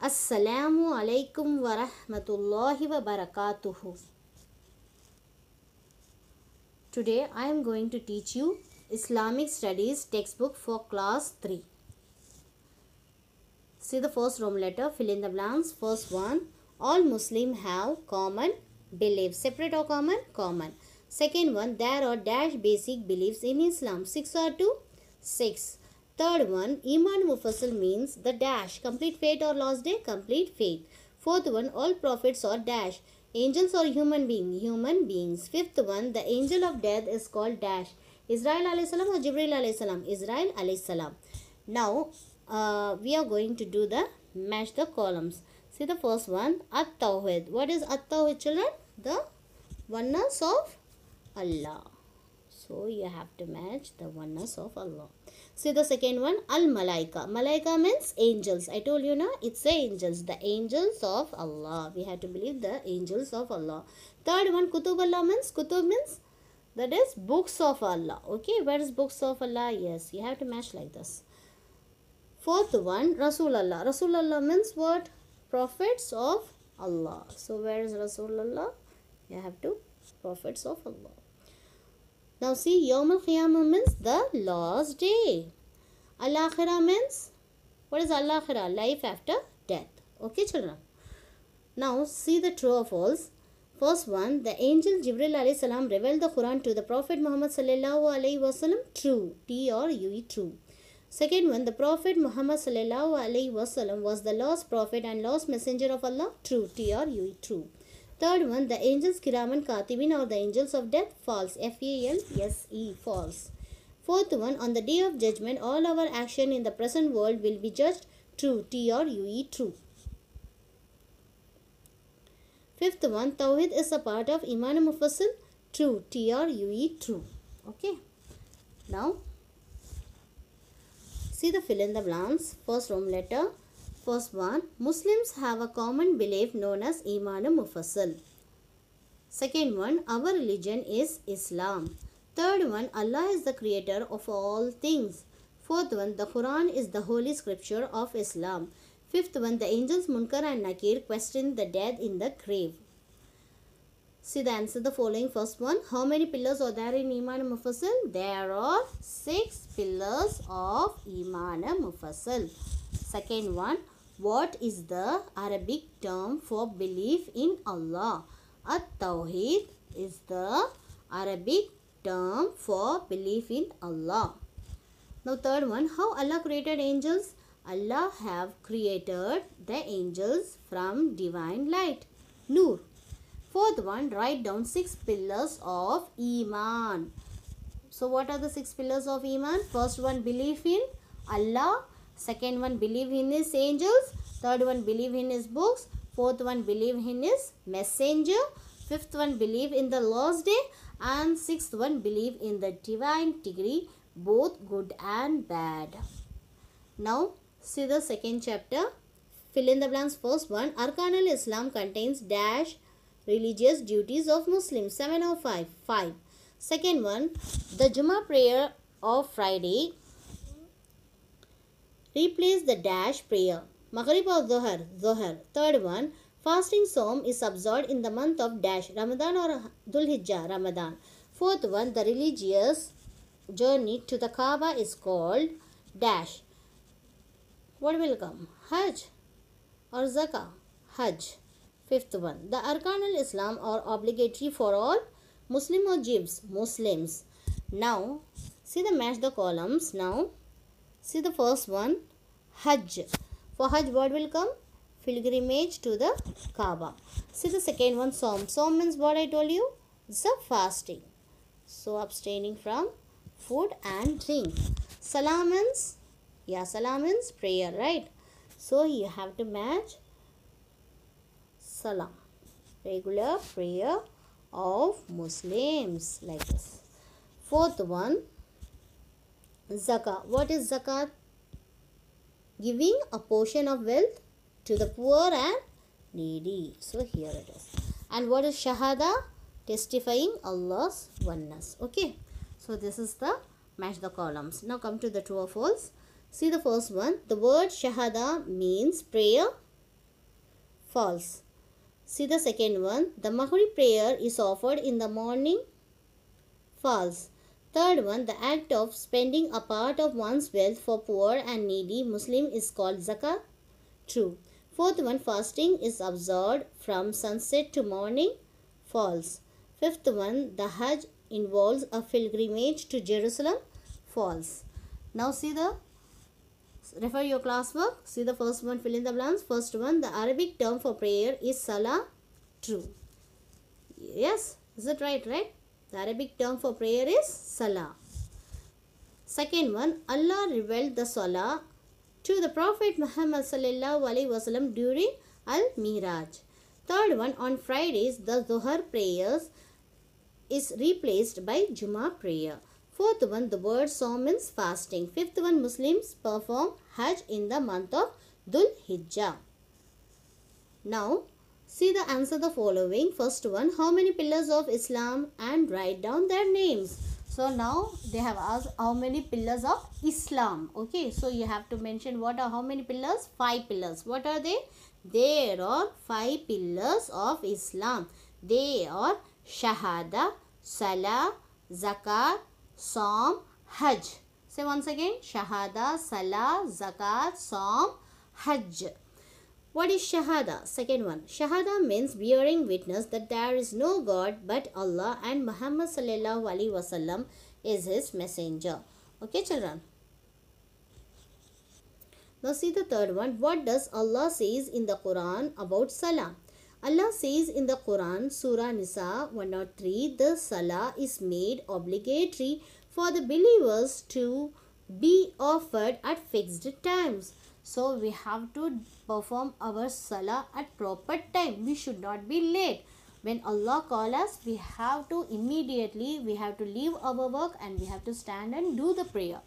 Assalamu alaikum wa rahmatullahi wa barakatuhu. Today I am going to teach you Islamic Studies textbook for class 3. See the first Roman letter, fill in the blanks. First one, all Muslims have common beliefs. Separate or common? Common. Second one, there are dash basic beliefs in Islam. 6 or 2? 6. Third one, Iman Mufassal means the dash. Complete faith or last day? Complete faith. Fourth one, all prophets are dash. Angels or human beings? Human beings. Fifth one, the angel of death is called dash. Israel alayhi salam or Jibril alayhi salam? Israel alayhi salam. Now, we are going to do the match the columns. See the first one, At-Tawhid. What is At-Tawhid, children? The oneness of Allah. So you have to match the oneness of Allah. See the second one, Al-Malaika. Malaika means angels. I told you now, it's the angels. The angels of Allah. We have to believe the angels of Allah. Third one, Kutub Allah means, Kutub means, that is books of Allah. Okay, where is books of Allah? Yes, you have to match like this. Fourth one, Rasulullah. Rasulullah means what? Prophets of Allah. So where is Rasulullah? You have to prophets of Allah. Now see, Yawm al-Qiyamah means the last day. Al-Akhirah means, what is Al-Akhirah? Life after death. Okay, children. Now see the true or false. First one, the angel Jibril alayhi salam revealed the Quran to the Prophet Muhammad sallallahu alayhi wasallam. True. T-R-U-E, true. Second one, the Prophet Muhammad sallallahu alayhi wasallam was the last prophet and last messenger of Allah. True. T-R-U-E, true. Third one, the angels Kiraman Katibin or the angels of death. False. F-A-L-S-E, false. Fourth one, on the day of judgment, all our action in the present world will be judged. True. T-R-U-E, true. Fifth one, Tawhid is a part of Iman Mufassal. True. T-R-U-E, true. Okay. Now, see the fill in the blanks. First Roman letter. First one, Muslims have a common belief known as Iman Mufassal. Second one, our religion is Islam. Third one, Allah is the creator of all things. Fourth one, the Quran is the holy scripture of Islam. Fifth one, the angels Munkar and Nakir question the dead in the grave. See the answer the following. First one, how many pillars are there in Iman Mufassal? There are 6 pillars of Iman Mufassal. Second one, what is the Arabic term for belief in Allah? At-Tawhid is the Arabic term for belief in Allah. Now third one, how Allah created angels? Allah have created the angels from divine light, Nur. Fourth one, write down 6 pillars of Iman. So what are the 6 pillars of Iman? First one, belief in Allah. Second one, believe in his angels. Third one, believe in his books. Fourth one, believe in his messenger. Fifth one, believe in the last day. And sixth one, believe in the divine degree, both good and bad. Now, see the second chapter. Fill in the blanks. First one, Arkan al-Islam contains dash religious duties of Muslims. 7 or 5? 5. Second one, the Jummah prayer of Friday replace the dash prayer. Maghrib or Dhuhr? Dhuhr. Third one, fasting Sawm is observed in the month of dash, Ramadan or Dhul Hijjah? Ramadan. Fourth one, the religious journey to the Kaaba is called dash. What will come? Hajj or Zakah? Hajj. Fifth one, the Arkan al-Islam are obligatory for all Muslim or Jews? Muslims. Now, see the match the columns. Now, see the first one, Hajj. For Hajj, what will come? Pilgrimage to the Kaaba. See the second one, Sawm. Sawm means what I told you? It's a fasting. So, abstaining from food and drink. Salam means, salam means prayer, right? So, you have to match Salam. Regular prayer of Muslims. Like this. Fourth one, Zakah. What is Zakat? Giving a portion of wealth to the poor and needy. So here it is. And what is Shahada? Testifying Allah's oneness. Okay. So this is the match the columns. Now come to the true or false. See the first one. The word Shahada means prayer. False. See the second one. The Maghrib prayer is offered in the morning. False. Third one. The act of spending a part of one's wealth for poor and needy Muslim is called zakah. True. Fourth one. Fasting is observed from sunset to morning. False. Fifth one. The Hajj involves a pilgrimage to Jerusalem. False. Now see the refer your classwork. See the first one, fill in the blanks. First one, the Arabic term for prayer is salah. True. Yes, is it right? The Arabic term for prayer is salah. Second one, Allah revealed the salah to the Prophet Muhammad sallallahu alaihi wasallam during Al-Miraj. Third one, on Fridays, the Dhuhr prayers is replaced by Jummah prayer. Fourth one, the word Saum means fasting. Fifth one, Muslims perform Hajj in the month of Dhul Hijjah. Now, see the answer the following. First one, how many pillars of Islam and write down their names. So now they have asked how many pillars of Islam. Okay, so you have to mention what are how many pillars? 5 pillars. What are they? There are 5 pillars of Islam. They are Shahada, Salah, Zakat, Saum, Hajj. Say once again, Shahada, Salah, Zakat, Saum, Hajj. What is Shahada? Second one. Shahada means bearing witness that there is no God but Allah and Muhammad sallallahu alaihi wasallam is his messenger. Okay, children. Now see the third one. What does Allah says in the Quran about Salah? Allah says in the Quran, Surah Nisa 103, the Salah is made obligatory for the believers to be offered at fixed times. So we have to perform our Salah at proper time. We should not be late. When Allah calls us, we have to immediately, we have to leave our work and we have to stand and do the prayer.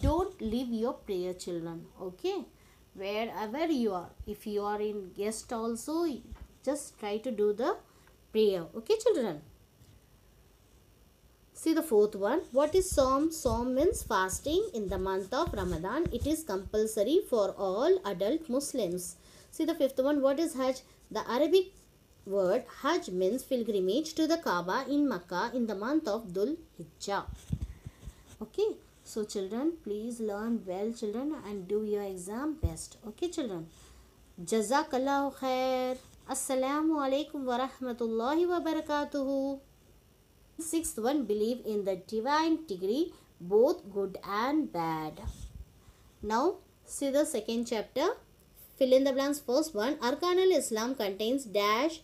Don't leave your prayer, children. Okay? Wherever you are. If you are in guest also, just try to do the prayer. Okay, children? See the fourth one. What is Saum? Saum means fasting in the month of Ramadan. It is compulsory for all adult Muslims. See the fifth one. What is Hajj? The Arabic word Hajj means pilgrimage to the Kaaba in Makkah in the month of Dhul Hijjah. Okay. So children, please learn well, children, and do your exam best. Okay, children? Jazakallahu khair. Assalamu alaikum wa rahmatullahi wa barakatuhu. Sixth one, believe in the divine degree, both good and bad. Now, see the second chapter. Fill in the blanks. First one, Arkan al-Islam contains dash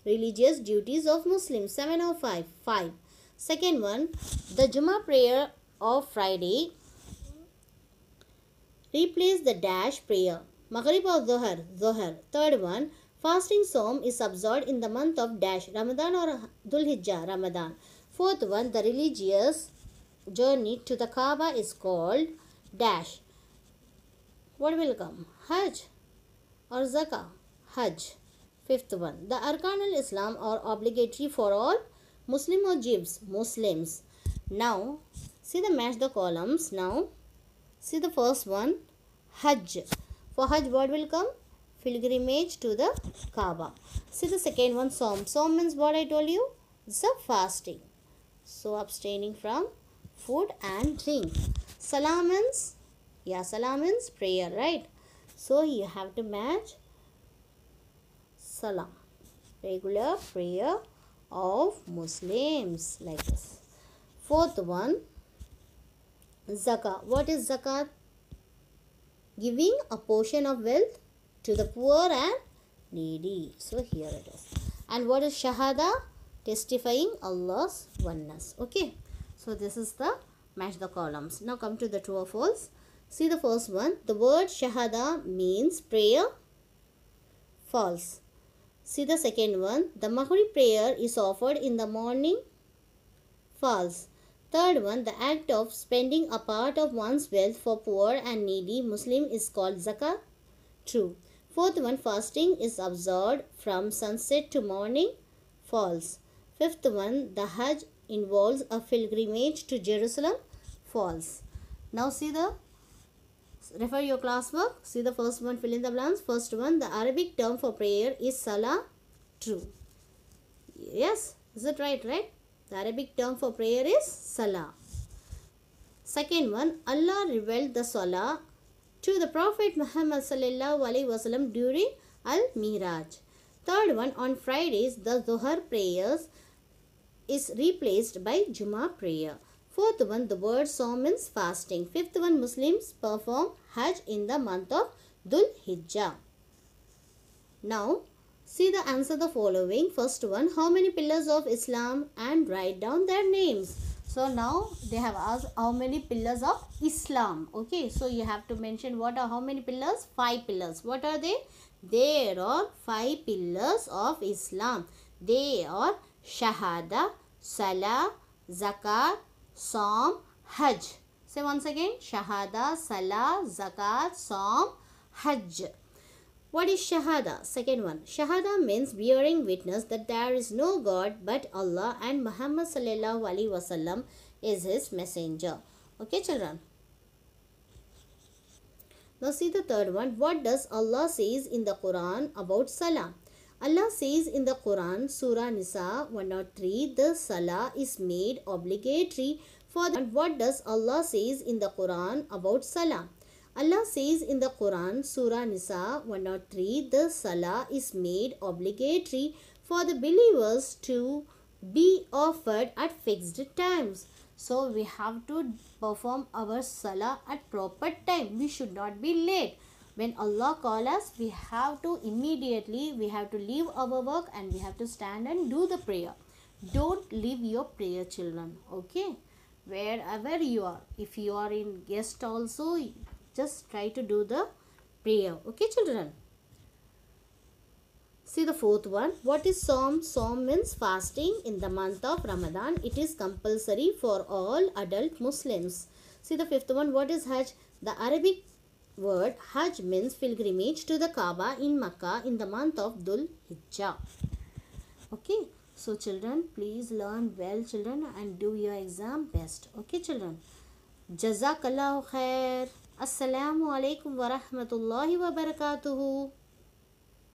religious duties of Muslims. 7 or 5? 5. Second one, the Jummah prayer of Friday replace the dash prayer. Maghrib or Dhuhr? Dhuhr. Third one, fasting Saum is observed in the month of dash, Ramadan or Dhul Hijjah, Ramadan. Fourth one, the religious journey to the Kaaba is called dash. What will come? Hajj or Zakah? Hajj. Fifth one, the Arkan al-Islam are obligatory for all Muslim or Jews? Muslims. Now, see the match the columns. Now, see the first one, Hajj. For Hajj, what will come? Pilgrimage to the Kaaba. See the second one, Saum. Saum means what I told you? It's a fasting. So abstaining from food and drink. Salah means, Salah means prayer, right? So you have to match Salah, regular prayer of Muslims, like this. Fourth one, Zakah. What is Zakat? Giving a portion of wealth to the poor and needy. So here it is. And what is Shahada? Testifying Allah's oneness. Okay. So this is the match the columns. Now come to the true or false. See the first one. The word Shahada means prayer. False. See the second one. The Maghrib prayer is offered in the morning. False. Third one. The act of spending a part of one's wealth for poor and needy Muslim is called zakah. True. Fourth one. Fasting is observed from sunset to morning. False. Fifth one. The Hajj involves a pilgrimage to Jerusalem. False. Now see the Refer your classwork. See the first one, fill in the blanks. First one, the Arabic term for prayer is salah. True. Yes, is it right? The Arabic term for prayer is salah. Second one, Allah revealed the salah to the Prophet Muhammad sallallahu alaihi wasallam during Al-Miraj. Third one, on Fridays, the Dhuhr prayers is replaced by Jummah prayer. Fourth one, the word Sawm means fasting. Fifth one, Muslims perform Hajj in the month of Dhul Hijjah. Now, see the answer the following. First one, how many pillars of Islam, and write down their names. So now they have asked how many pillars of Islam. Okay, so you have to mention what are how many pillars? 5 pillars. What are they? There are 5 pillars of Islam. They are Shahada, Salah, Zakat, Sawm, Hajj. Say once again, Shahada, Salah, Zakat, Sawm, Hajj. What is Shahada? Second one, Shahada means bearing witness that there is no God but Allah and Muhammad sallallahu alaihi wasallam is his messenger. Okay, children. Now see the third one. What does Allah says in the Quran about Salah? Allah says in the Quran, Surah Nisa 103, the Salah is made obligatory for the... And what does Allah says in the Quran about Salah? Allah says in the Quran, Surah Nisa 103, the Salah is made obligatory for the believers to be offered at fixed times. So we have to perform our Salah at proper time. We should not be late. When Allah calls us, we have to immediately, we have to leave our work and we have to stand and do the prayer. Don't leave your prayer, children. Okay? Wherever you are. If you are in guest also, just try to do the prayer. Okay, children? See the fourth one. What is Sawm? Sawm means fasting in the month of Ramadan. It is compulsory for all adult Muslims. See the fifth one. What is Hajj? The Arabic word Hajj means pilgrimage to the Kaaba in Makkah in the month of Dhul Hijjah. Okay. So children, please learn well, children, and do your exam best. Okay, children? Jazakallahu khair. Assalamu alaikum wa rahmatullahi wa barakatuhu.